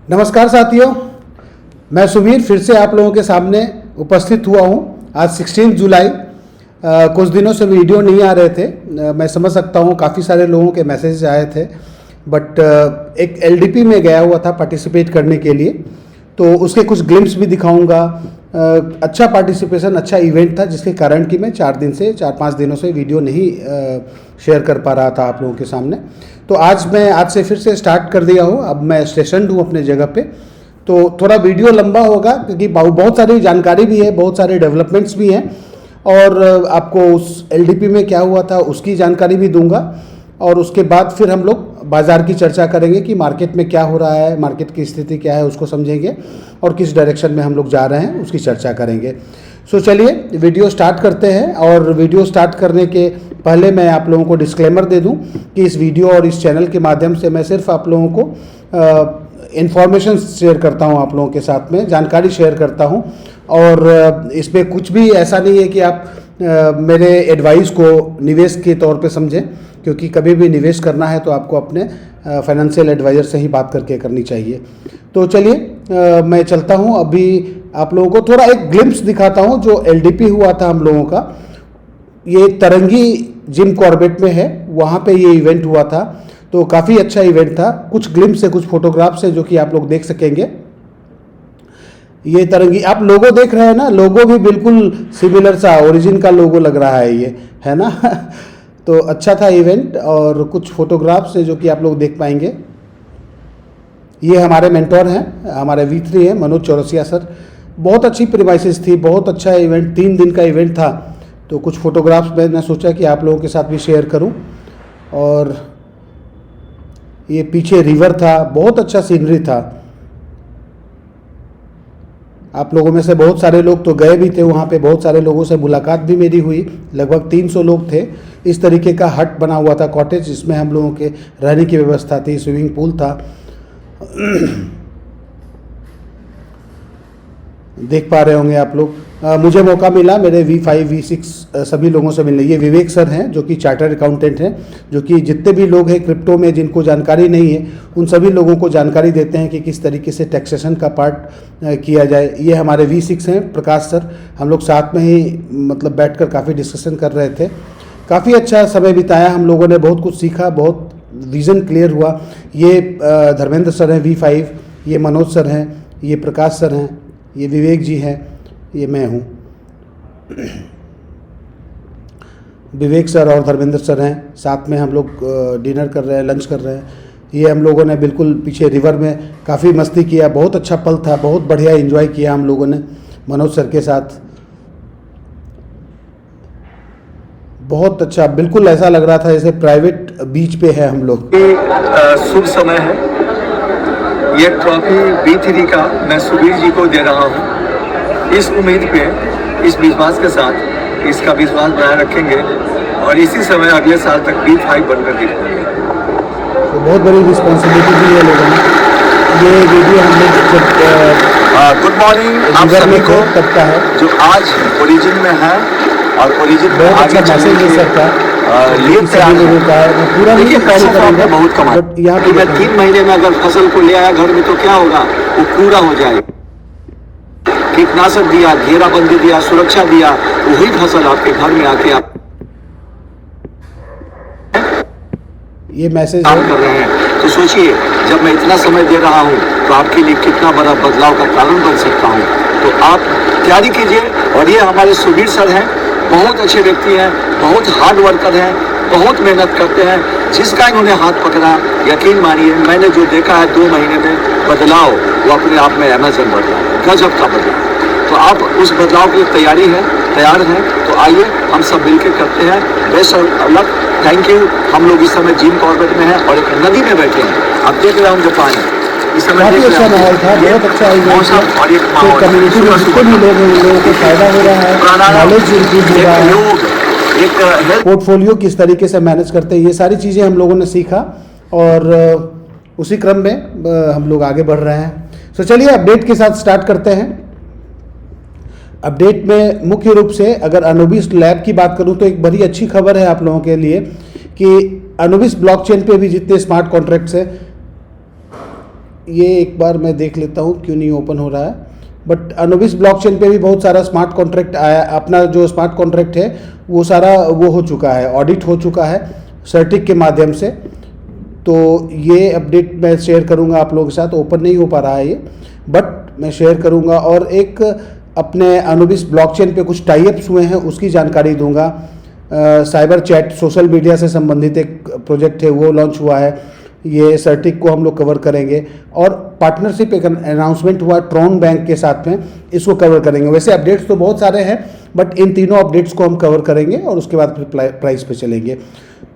नमस्कार साथियों, मैं सुबीर फिर से आप लोगों के सामने उपस्थित हुआ हूं। आज 16 जुलाई। कुछ दिनों से वीडियो नहीं आ रहे थे। मैं समझ सकता हूं, काफ़ी सारे लोगों के मैसेज आए थे, बट एक एलडीपी में गया हुआ था पार्टिसिपेट करने के लिए, तो उसके कुछ ग्लिम्स भी दिखाऊंगा। अच्छा पार्टिसिपेशन, अच्छा इवेंट था, जिसके कारण कि मैं 4-5 दिनों से वीडियो नहीं शेयर कर पा रहा था आप लोगों के सामने। तो आज से फिर से स्टार्ट कर दिया हूँ। अब मैं स्टेशन हूँ अपने जगह पे, तो थोड़ा वीडियो लंबा होगा क्योंकि बहुत सारी जानकारी भी है, बहुत सारे डेवलपमेंट्स भी हैं, और आपको उस एलडीपी में क्या हुआ था उसकी जानकारी भी दूंगा। और उसके बाद फिर हम लोग बाज़ार की चर्चा करेंगे कि मार्केट में क्या हो रहा है, मार्केट की स्थिति क्या है, उसको समझेंगे और किस डायरेक्शन में हम लोग जा रहे हैं उसकी चर्चा करेंगे। सो चलिए वीडियो स्टार्ट करते हैं। और वीडियो स्टार्ट करने के पहले मैं आप लोगों को डिस्क्लेमर दे दूं कि इस वीडियो और इस चैनल के माध्यम से मैं सिर्फ आप लोगों को इन्फॉर्मेशन शेयर करता हूं, आप लोगों के साथ में जानकारी शेयर करता हूं। और इसमें कुछ भी ऐसा नहीं है कि आप मेरे एडवाइस को निवेश के तौर पे समझें, क्योंकि कभी भी निवेश करना है तो आपको अपने फाइनेंशियल एडवाइज़र से ही बात करके करनी चाहिए। तो चलिए मैं चलता हूं। अभी आप लोगों को थोड़ा एक ग्लिम्स दिखाता हूं जो एलडीपी हुआ था हम लोगों का। ये तरंगी जिम कॉर्बेट में है, वहाँ पे ये इवेंट हुआ था, तो काफ़ी अच्छा इवेंट था। कुछ ग्लिम्स से, कुछ फोटोग्राफ्स है जो कि आप लोग देख सकेंगे। ये तरंगी आप लोगो देख रहे हैं ना, लोगो भी बिल्कुल सिमिलर सा ओरिजिन का लोगो लग रहा है, ये है ना। तो अच्छा था इवेंट। और कुछ फोटोग्राफ्स है जो कि आप लोग देख पाएंगे। ये हमारे मेंटोर हैं, हमारे V3 हैं, मनोज चौरसिया सर। बहुत अच्छी प्रीमाइसेस थी, बहुत अच्छा इवेंट, 3 दिन का इवेंट था। तो कुछ फोटोग्राफ्स मैंने सोचा कि आप लोगों के साथ भी शेयर करूं। और ये पीछे रिवर था, बहुत अच्छा सीनरी था। आप लोगों में से बहुत सारे लोग तो गए भी थे वहाँ पे, बहुत सारे लोगों से मुलाकात भी मेरी हुई। लगभग 300 लोग थे। इस तरीके का हट बना हुआ था, कॉटेज, जिसमें हम लोगों के रहने की व्यवस्था थी, स्विमिंग पूल था। देख पा रहे होंगे आप लोग। मुझे मौका मिला मेरे V5 V6 सभी लोगों से मिलने। ये विवेक सर हैं जो कि चार्टर्ड अकाउंटेंट हैं, जो कि जितने भी लोग हैं क्रिप्टो में जिनको जानकारी नहीं है उन सभी लोगों को जानकारी देते हैं कि किस तरीके से टैक्सेशन का पार्ट किया जाए। ये हमारे V6 हैं, प्रकाश सर। हम लोग साथ में ही मतलब बैठकर काफ़ी डिस्कशन कर रहे थे। काफ़ी अच्छा समय बिताया हम लोगों ने, बहुत कुछ सीखा, बहुत विज़न क्लियर हुआ। ये धर्मेंद्र सर हैं V5, ये मनोज सर हैं, ये प्रकाश सर हैं, ये विवेक जी हैं, ये मैं हूँ। विवेक सर और धर्मेंद्र सर हैं, साथ में हम लोग डिनर कर रहे हैं, लंच कर रहे हैं। ये हम लोगों ने बिल्कुल पीछे रिवर में काफ़ी मस्ती किया, बहुत अच्छा पल था, बहुत बढ़िया एंजॉय किया हम लोगों ने मनोज सर के साथ। बहुत अच्छा, बिल्कुल ऐसा लग रहा था जैसे प्राइवेट बीच पे है हम लोग। शुभ समय है। ये ट्रॉफी V3 का मैं सुबीर जी को दे रहा हूँ, इस उम्मीद पे, इस विश्वास के साथ इसका विश्वास बनाए रखेंगे और इसी समय अगले साल तक V5 बनकर दिखाएंगे। तो बहुत बड़ी रिस्पॉन्सिबिलिटी दी है लोगों ने। ये वीडियो हम लोग गुड मॉर्निंग आप सभी को, तब का है जो आज ओरिजिन में है और ओरिजिन में बहुत आगे अच्छा मैसेज दे सकता है। लिए तैयार है। पूरा देखिए पैसे तो आपने बहुत कमाए, यहाँ कि मैं 3 महीने में अगर फसल को ले आया घर में तो क्या होगा, वो पूरा हो जाएगा। कीटनाशक दिया, घेराबंदी दिया, सुरक्षा दिया, वही फसल आपके घर में आके आप ये मैसेज काम कर रहे हैं। तो सोचिए, जब मैं इतना समय दे रहा हूँ तो आपके लिए कितना बड़ा बदलाव का कारण बन सकता हूँ। तो आप तैयारी कीजिए। और ये हमारे सुबीर सर हैं, बहुत अच्छे व्यक्ति हैं, बहुत हार्ड वर्कर हैं, बहुत मेहनत करते हैं। जिसका इन्होंने हाथ पकड़ा, यकीन मानिए मैंने जो देखा है 2 महीने में बदलाव, वो अपने आप में अमेज़न बदलाव, गजब का बदलाव। तो आप उस बदलाव के लिए तैयार हैं। तो आइए हम सब मिलकर करते हैं। Best of luck, thank you. हम लोग इस समय जिम कॉर्बेट में हैं और एक नदी में बैठे हैं। आप देख रहे होंगे पानी, इस समय काफ़ी अच्छा माहौल था, बहुत अच्छा मौसम और एक माहौल, कम्युनिटी में जितने भी लोग हैं उन लोगों को फायदा हो रहा है, नॉलेज इंक्रीज हो रहा है, एक पोर्टफोलियो किस तरीके से मैनेज करते हैं, ये सारी चीज़ें हम लोगों ने सीखा। और उसी क्रम में हम लोग आगे बढ़ रहे हैं। तो चलिए अपडेट के साथ स्टार्ट करते हैं। अपडेट में मुख्य रूप से अगर अनुबिस लैब की बात करूं तो एक बड़ी अच्छी खबर है आप लोगों के लिए कि अनुबिस ब्लॉकचेन पे भी जितने स्मार्ट कॉन्ट्रैक्ट्स हैं ये एक बार मैं देख लेता हूँ क्यों नहीं ओपन हो रहा है। बट अनुबिस ब्लॉकचेन पे भी बहुत सारा स्मार्ट कॉन्ट्रैक्ट आया, अपना जो स्मार्ट कॉन्ट्रैक्ट है वो सारा वो हो चुका है, ऑडिट हो चुका है सर्टिक के माध्यम से। तो ये अपडेट मैं शेयर करूंगा आप लोगों के साथ। ओपन नहीं हो पा रहा है ये, बट मैं शेयर करूंगा। और एक अपने अनुबिस ब्लॉकचेन पे कुछ टाइप्स हुए हैं उसकी जानकारी दूंगा। साइबर चैट सोशल मीडिया से संबंधित एक प्रोजेक्ट है वो लॉन्च हुआ है, ये सर्टिक को हम लोग कवर करेंगे। और पार्टनरशिप एक अनाउंसमेंट हुआ ट्रॉन बैंक के साथ में, इसको कवर करेंगे। वैसे अपडेट्स तो बहुत सारे हैं बट इन तीनों अपडेट्स को हम कवर करेंगे और उसके बाद फिर प्राइस पे चलेंगे।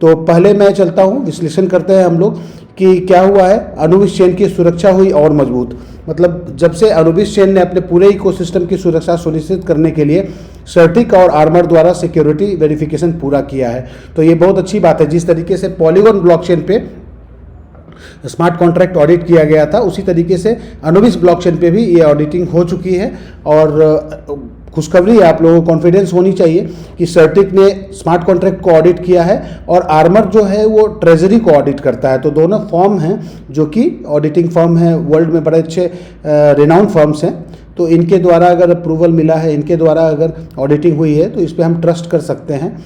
तो पहले मैं चलता हूँ, विश्लेषण करते हैं हम लोग कि क्या हुआ है। अनुबिस चेन की सुरक्षा हुई और मजबूत, मतलब जब से अनुबिस चेन ने अपने पूरे इकोसिस्टम की सुरक्षा सुनिश्चित करने के लिए सर्टिक और आर्मर द्वारा सिक्योरिटी वेरिफिकेशन पूरा किया है, तो ये बहुत अच्छी बात है। जिस तरीके से पॉलीगॉन ब्लॉकचेन पे स्मार्ट कॉन्ट्रैक्ट ऑडिट किया गया था, उसी तरीके से अनुबिस ब्लॉकचेन पे भी ये ऑडिटिंग हो चुकी है। और खुशखबरी है, आप लोगों को कॉन्फिडेंस होनी चाहिए कि सर्टिक ने स्मार्ट कॉन्ट्रैक्ट को ऑडिट किया है और आर्मर जो है वो ट्रेजरी को ऑडिट करता है। तो दोनों फर्म हैं जो कि ऑडिटिंग फर्म हैं, वर्ल्ड में बड़े अच्छे रिनाउंड फर्म्स हैं। तो इनके द्वारा अगर अप्रूवल मिला है, इनके द्वारा अगर ऑडिटिंग हुई है तो इस पर हम ट्रस्ट कर सकते हैं।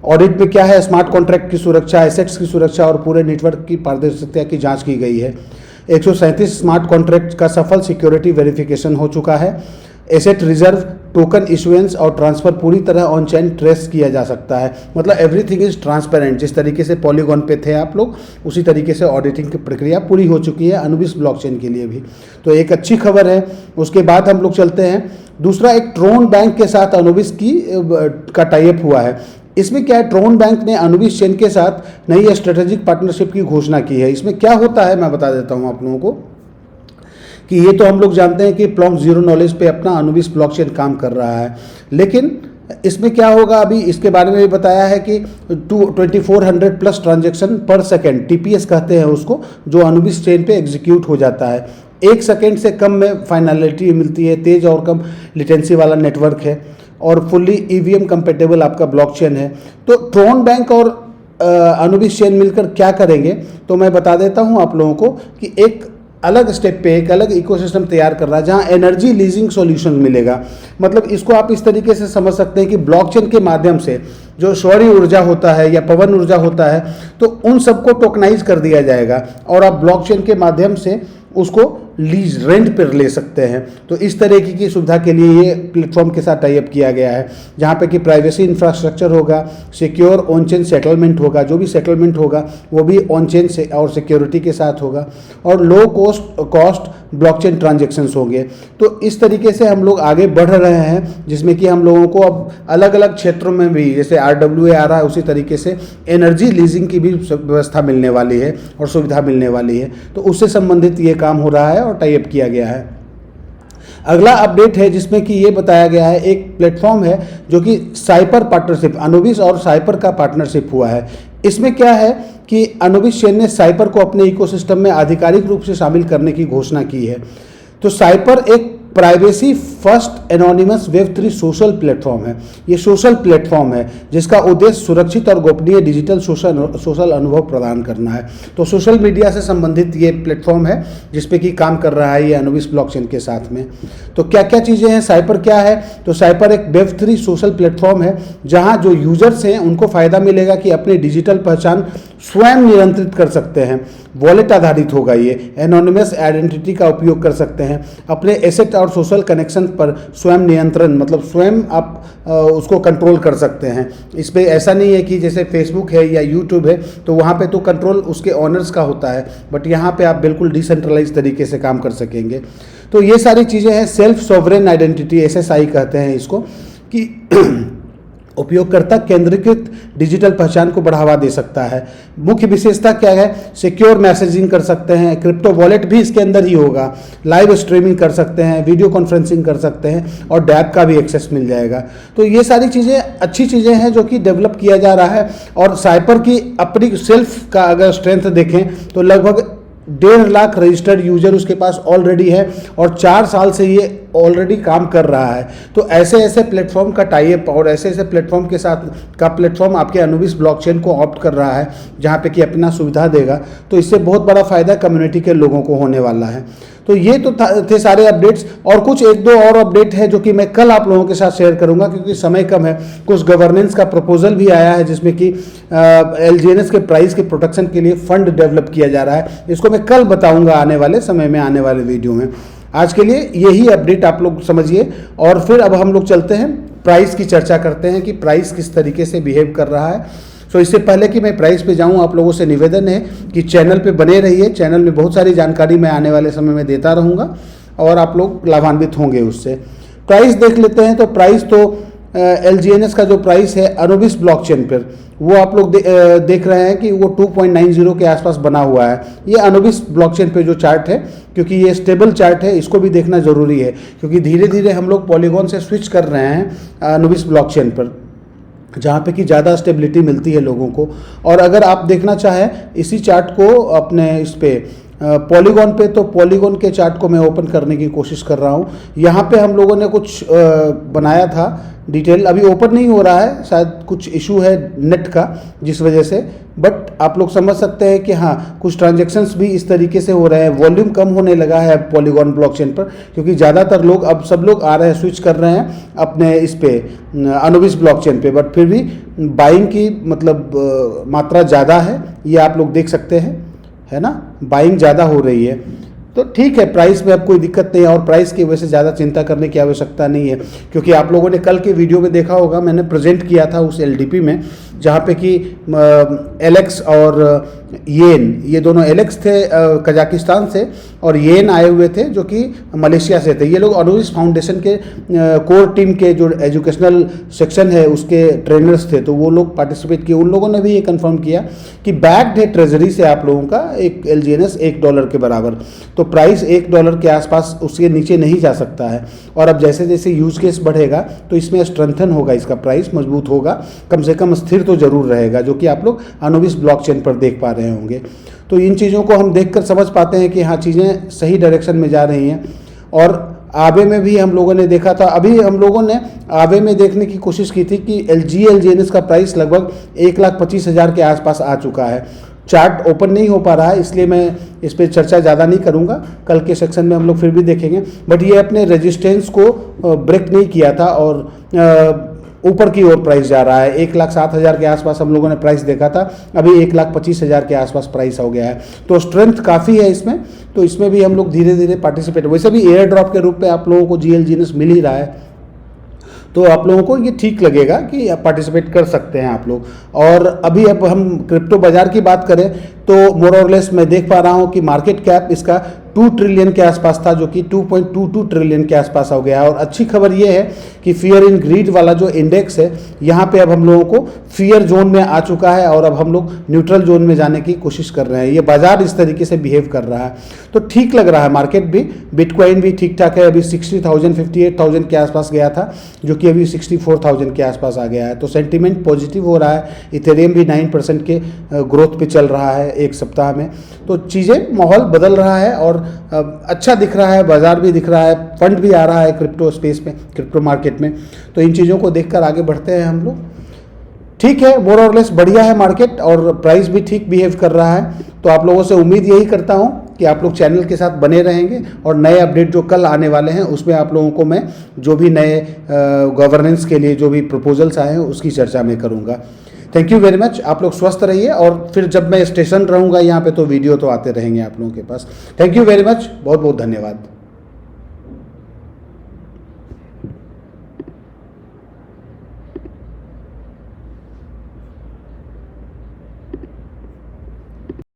ऑडिट में क्या है, स्मार्ट कॉन्ट्रैक्ट की सुरक्षा, एसेट्स की सुरक्षा और पूरे नेटवर्क की पारदर्शिता की जांच की गई है। 137 स्मार्ट कॉन्ट्रैक्ट का सफल सिक्योरिटी वेरिफिकेशन हो चुका है। एसेट रिजर्व, टोकन इशुएंस और ट्रांसफर पूरी तरह ऑन चेन ट्रेस किया जा सकता है, मतलब एवरीथिंग इज ट्रांसपेरेंट। जिस तरीके से पॉलीगॉन पे थे आप लोग, उसी तरीके से ऑडिटिंग की प्रक्रिया पूरी हो चुकी है अनुबिस ब्लॉकचेन के लिए भी, तो एक अच्छी खबर है। उसके बाद हम लोग चलते हैं दूसरा, एक ट्रोन बैंक के साथ अनुबिस का टाइप हुआ है। इसमें क्या है, ट्रोन बैंक ने अनुबिस चेन के साथ नई स्ट्रेटेजिक पार्टनरशिप की घोषणा की है। इसमें क्या होता है मैं बता देता हूं आप लोगों को कि ये तो हम लोग जानते हैं कि प्लॉन्क जीरो नॉलेज पे अपना अनुबिस ब्लॉकचेन काम कर रहा है, लेकिन इसमें क्या होगा अभी इसके बारे में भी बताया है कि 2400 प्लस ट्रांजैक्शन पर सेकेंड, टीपीएस कहते हैं उसको, जो अनुबिस चेन पे एग्जीक्यूट हो जाता है। 1 सेकेंड से कम में फाइनलिटी मिलती है, तेज और कम लिटेंसी वाला नेटवर्क है और फुल्ली ईवीएम कंपेटेबल आपका ब्लॉकचेन है। तो ट्रोन बैंक और अनुबिस चेन मिलकर क्या करेंगे, तो मैं बता देता हूं आप लोगों को कि एक अलग स्टेप पे एक अलग इकोसिस्टम तैयार कर रहा है जहां एनर्जी लीजिंग सॉल्यूशन मिलेगा। मतलब इसको आप इस तरीके से समझ सकते हैं कि ब्लॉकचेन के माध्यम से जो सौर ऊर्जा होता है या पवन ऊर्जा होता है, तो उन सबको टोकनाइज कर दिया जाएगा और आप ब्लॉकचेन के माध्यम से उसको लीज रेंट पर ले सकते हैं। तो इस तरीके की सुविधा के लिए ये प्लेटफॉर्म के साथ टाई अप किया गया है, जहाँ पे कि प्राइवेसी इंफ्रास्ट्रक्चर होगा, सिक्योर ऑन चेन सेटलमेंट होगा, जो भी सेटलमेंट होगा वो भी ऑन चेन से और सिक्योरिटी के साथ होगा, और लो कॉस्ट ब्लॉकचेन ट्रांजेक्शन्स होंगे। तो इस तरीके से हम लोग आगे बढ़ रहे हैं, जिसमें कि हम लोगों को अब अलग अलग क्षेत्रों में भी, जैसे RWA आ रहा है, उसी तरीके से एनर्जी लीजिंग की भी व्यवस्था मिलने वाली है और सुविधा मिलने वाली है। तो उससे संबंधित ये काम हो रहा है और टाई अप किया गया है। अगला अपडेट है जिसमें कि ये बताया गया है, एक प्लेटफॉर्म है जो कि साइपर पार्टनरशिप, अनुबिस और साइपर का पार्टनरशिप हुआ है। इसमें क्या है कि अनुबिस चेन ने साइपर को अपने इकोसिस्टम में आधिकारिक रूप से शामिल करने की घोषणा की है। तो साइपर एक privacy first anonymous Web3 social platform है। ये सोशल प्लेटफॉर्म है जिसका उद्देश्य सुरक्षित और गोपनीय डिजिटल सोशल अनुभव प्रदान करना है। तो सोशल मीडिया से संबंधित ये प्लेटफॉर्म है जिसपे कि काम कर रहा है ये अनुबिस ब्लॉकचेन के साथ में। तो क्या क्या चीज़ें हैं, साइपर क्या है, तो साइपर एक वेब3 सोशल प्लेटफॉर्म है जहाँ जो यूजर्स हैं उनको फ़ायदा मिलेगा कि अपनी डिजिटल पहचान स्वयं नियंत्रित कर सकते हैं। वॉलेट आधारित होगा, ये एनोनिमस आइडेंटिटी का उपयोग कर सकते हैं, अपने एसेट और सोशल कनेक्शन पर स्वयं नियंत्रण, मतलब स्वयं आप उसको कंट्रोल कर सकते हैं। इस पर ऐसा नहीं है कि जैसे फेसबुक है या यूट्यूब है तो वहाँ पे तो कंट्रोल उसके ऑनर्स का होता है, बट यहाँ पे आप बिल्कुल डिसेंट्रलाइज तरीके से काम कर सकेंगे। तो ये सारी चीज़ें हैं, सेल्फ सॉवरेन आइडेंटिटी SSI कहते हैं इसको, कि उपयोगकर्ता केंद्रीकृत डिजिटल पहचान को बढ़ावा दे सकता है। मुख्य विशेषता क्या है, सिक्योर मैसेजिंग कर सकते हैं, क्रिप्टो वॉलेट भी इसके अंदर ही होगा, लाइव स्ट्रीमिंग कर सकते हैं, वीडियो कॉन्फ्रेंसिंग कर सकते हैं और डैप का भी एक्सेस मिल जाएगा। तो ये सारी चीज़ें अच्छी चीज़ें हैं जो कि डेवलप किया जा रहा है। और साइपर की अपनी सेल्फ का अगर स्ट्रेंथ देखें तो लगभग 1.5 लाख रजिस्टर्ड यूजर उसके पास ऑलरेडी है और 4 साल से ये ऑलरेडी काम कर रहा है। तो ऐसे ऐसे प्लेटफॉर्म का टाई अप और ऐसे ऐसे प्लेटफॉर्म के साथ का प्लेटफॉर्म आपके अनुबिस ब्लॉकचेन को ऑप्ट कर रहा है, जहाँ पे कि अपना सुविधा देगा। तो इससे बहुत बड़ा फायदा कम्युनिटी के लोगों को होने वाला है। तो ये तो थे सारे अपडेट्स, और कुछ एक दो और अपडेट है जो कि मैं कल आप लोगों के साथ शेयर करूंगा, क्योंकि समय कम है। कुछ गवर्नेंस का प्रपोजल भी आया है जिसमें कि LGNS के प्राइस के प्रोटेक्शन के लिए फंड डेवलप किया जा रहा है। इसको मैं कल बताऊंगा आने वाले समय में, आने वाले वीडियो में। आज के लिए यही अपडेट आप लोग समझिए, और फिर अब हम लोग चलते हैं प्राइस की चर्चा करते हैं कि प्राइस किस तरीके से बिहेव कर रहा है। तो इससे पहले कि मैं प्राइस पे जाऊं, आप लोगों से निवेदन है कि चैनल पे बने रहिए। चैनल में बहुत सारी जानकारी मैं आने वाले समय में देता रहूंगा और आप लोग लाभान्वित होंगे उससे। प्राइस देख लेते हैं। तो प्राइस तो LGNS का जो प्राइस है अनुबिस ब्लॉकचेन पर, वो आप लोग देख रहे हैं कि वो 2.90 के आसपास बना हुआ है। ये अनुबिस ब्लॉकचेन पे जो चार्ट है, क्योंकि ये स्टेबल चार्ट है, इसको भी देखना जरूरी है, क्योंकि धीरे धीरे हम लोग पॉलीगॉन से स्विच कर रहे हैं अनुबिस ब्लॉकचेन पर, जहाँ पे कि ज़्यादा स्टेबिलिटी मिलती है लोगों को। और अगर आप देखना चाहें इसी चार्ट को अपने इस पे पॉलीगॉन पे, तो पॉलीगॉन के चार्ट को मैं ओपन करने की कोशिश कर रहा हूँ। यहाँ पे हम लोगों ने कुछ बनाया था डिटेल, अभी ओपन नहीं हो रहा है, शायद कुछ इशू है नेट का जिस वजह से, बट आप लोग समझ सकते हैं कि हाँ कुछ ट्रांजैक्शंस भी इस तरीके से हो रहे हैं। वॉल्यूम कम होने लगा है पॉलीगॉन ब्लॉकचेन पर, क्योंकि ज़्यादातर लोग अब सब लोग आ रहे हैं, स्विच कर रहे हैं अपने इस पे अनुबिस ब्लॉकचेन पे, बट फिर भी बाइंग की मतलब मात्रा ज़्यादा है, ये आप लोग देख सकते हैं, है ना, बाइंग ज़्यादा हो रही है। तो ठीक है, प्राइस में अब कोई दिक्कत नहीं है, और प्राइस की वजह से ज़्यादा चिंता करने की आवश्यकता नहीं है, क्योंकि आप लोगों ने कल के वीडियो में देखा होगा, मैंने प्रेजेंट किया था उस LDP में, जहाँ पे कि LX और येन, ये दोनों LX थे कजाकिस्तान से, और येन आए हुए थे जो कि मलेशिया से थे। ये लोग अनुबिस फाउंडेशन के कोर टीम के जो एजुकेशनल सेक्शन है उसके ट्रेनर्स थे, तो वो लोग पार्टिसिपेट किए। उन लोगों ने भी ये कंफर्म किया कि बैक्ड है ट्रेजरी से आप लोगों का एक LGNS $1 के बराबर। तो प्राइस $1 के आसपास, उसके नीचे नहीं जा सकता है। और अब जैसे जैसे यूज केस बढ़ेगा तो इसमें स्ट्रेंथन होगा, इसका प्राइस मजबूत होगा, कम से कम स्थिर तो जरूर रहेगा, जो कि आप लोग अनुबिस ब्लॉकचेन पर देख पा रहे होंगे। तो इन चीज़ों को हम देखकर समझ पाते हैं कि हाँ चीज़ें सही डायरेक्शन में जा रही हैं। और आवे में भी हम लोगों ने देखा था, अभी हम लोगों ने आवे में देखने की कोशिश की थी कि LGNS का प्राइस लगभग 1,25,000 के आसपास आ चुका है। चार्ट ओपन नहीं हो पा रहा है, इसलिए मैं इस पर चर्चा ज़्यादा नहीं करूंगा, कल के सेक्शन में हम लोग फिर भी देखेंगे। बट ये अपने रेजिस्टेंस को ब्रेक नहीं किया था और ऊपर की ओर प्राइस जा रहा है। 1,07,000 के आसपास हम लोगों ने प्राइस देखा था, अभी 1,25,000 के आसपास प्राइस हो गया है। तो स्ट्रेंथ काफ़ी है इसमें, तो इसमें भी हम लोग धीरे धीरे पार्टिसिपेट, वैसे भी एयर ड्रॉप के रूप में आप लोगों को GLGNS मिल ही रहा है, तो आप लोगों को ये ठीक लगेगा कि आप पार्टिसिपेट कर सकते हैं आप लोग। और अभी अब हम क्रिप्टो बाजार की बात करें तो मोर और लेस मैं देख पा रहा हूँ कि मार्केट कैप इसका 2 ट्रिलियन के आसपास था, जो कि 2.22 ट्रिलियन के आसपास हो गया है। और अच्छी खबर ये है कि फियर इन ग्रीड वाला जो इंडेक्स है, यहाँ पे अब हम लोगों को फियर जोन में आ चुका है, और अब हम लोग न्यूट्रल जोन में जाने की कोशिश कर रहे हैं। ये बाजार इस तरीके से बिहेव कर रहा है, तो ठीक लग रहा है मार्केट भी। बिटकॉइन भी ठीक ठाक है, अभी 60,000 58,000 के आसपास गया था, जो कि अभी 64,000 के आसपास आ गया है। तो सेंटीमेंट पॉजिटिव हो रहा है। इथेरियम भी 9% के ग्रोथ पे चल रहा है एक सप्ताह में। तो चीज़ें, माहौल बदल रहा है और अच्छा दिख रहा है, बाजार भी दिख रहा है, फंड भी आ रहा है क्रिप्टो स्पेस में, क्रिप्टो मार्केट में। तो इन चीज़ों को देखकर आगे बढ़ते हैं हम लोग। ठीक है, मोर और लेस बढ़िया है मार्केट, और प्राइस भी ठीक बिहेव कर रहा है। तो आप लोगों से उम्मीद यही करता हूँ कि आप लोग चैनल के साथ बने रहेंगे, और नए अपडेट जो कल आने वाले हैं उसमें आप लोगों को मैं जो भी नए गवर्नेंस के लिए जो भी प्रपोजल्स आए हैं उसकी चर्चा मैं करूँगा। Thank you very much. आप लोग स्वस्थ रहिए, और फिर जब मैं स्टेशन रहूँगा यहाँ पे तो वीडियो तो आते रहेंगे आप लोगों के पास। थैंक यू वेरी मच, बहुत बहुत धन्यवाद।